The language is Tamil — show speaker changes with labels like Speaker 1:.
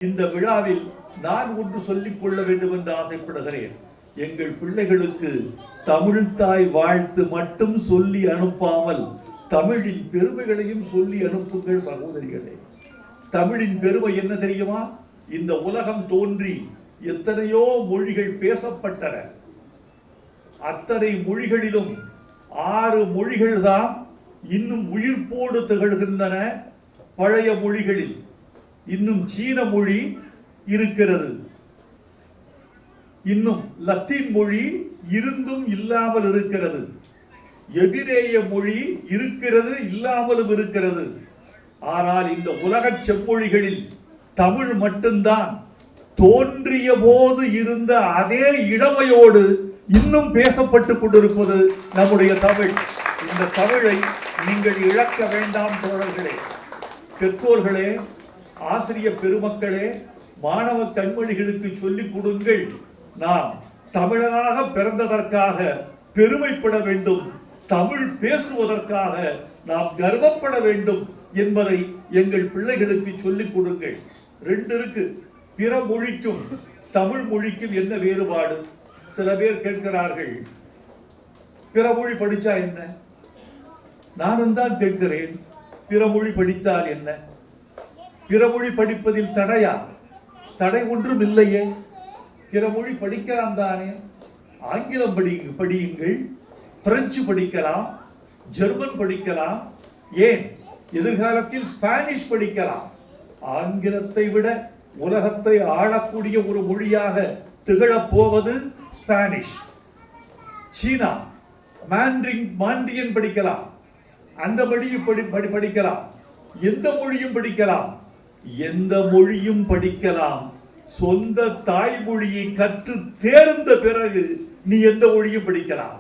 Speaker 1: இந்த விழாவில் நான் ஒன்று சொல்லிக் கொள்ள வேண்டும் என்று ஆசைப்படுகிறேன். எங்கள் பிள்ளைகளுக்கு தமிழ் தாய் வாழ்த்து மட்டும் சொல்லி அனுப்பாமல் தமிழின் பெருமைகளையும் சொல்லி அனுப்புங்கள் சகோதரிகளே. தமிழின் பெருமை என்ன தெரியுமா? இந்த உலகம் தோன்றி எத்தனையோ மொழிகள் பேசப்பட்டன. அத்தனை மொழிகளிலும் 6 மொழிகள் தான் இன்னும் உயிர்ப்போடு திகழ்கின்றன. பழைய மொழிகளில் இன்னும் சீன மொழி இருக்கிறது, இன்னும் லத்தீன் மொழி இருந்தும் இல்லாமல் இருக்கிறது, எபிரேய மொழி இருக்கிறது இல்லாமலும் இருக்கிறது. ஆனால் இந்த உலக செம்மொழிகளில் தமிழ் மட்டும்தான் தோன்றிய போது இருந்த அதே இளமையோடு இன்னும் பேசப்பட்டுக் கொண்டிருப்பது நம்முடைய தமிழ். இந்த தமிழை நீங்கள் இழக்க வேண்டாம் தோழர்களே, பெற்றோர்களே, ஆசிரியர் பெருமக்களே, மாணவ கண்மணிகளுக்கு சொல்லிக் கொடுங்கள். நாம் தமிழனாக பிறந்ததற்காக பெருமைப்பட வேண்டும், தமிழ் பேசுவதற்காக நாம் கர்வப்பட வேண்டும் என்பதை எங்கள் பிள்ளைகளுக்கு சொல்லிக் கொடுங்கள். 2 இருக்கு. பிற மொழிக்கும் தமிழ் மொழிக்கும் என்ன வேறுபாடு? சில பேர் கேட்கிறார்கள், பிற மொழி படிச்சா என்ன? நானும் தான் கேட்கிறேன், பிற மொழி படித்தால் என்ன? பிற மொழி படிப்பதில் தடையா? தடை ஒன்றும் இல்லையே. பிற மொழி படிக்கலாம் தானே. ஆங்கிலம் படியுங்கள், பிரெஞ்சு படிக்கலாம், ஜெர்மன் படிக்கலாம், ஏன் எதிர்காலத்தில் ஸ்பானிஷ் படிக்கலாம். ஆங்கிலத்தை விட உலகத்தை ஆளக்கூடிய ஒரு மொழியாக திகழப் போவது ஸ்பானிஷ். சீனா மாண்டியன் படிக்கலாம், அந்த மொழியும் படிக்கலாம், எந்த மொழியும் படிக்கலாம், எந்த மொழியும் படிக்கலாம். சொந்த தாய்மொழியை கற்று தேர்ந்த பிறகு நீ எந்த மொழியும் படிக்கலாம்.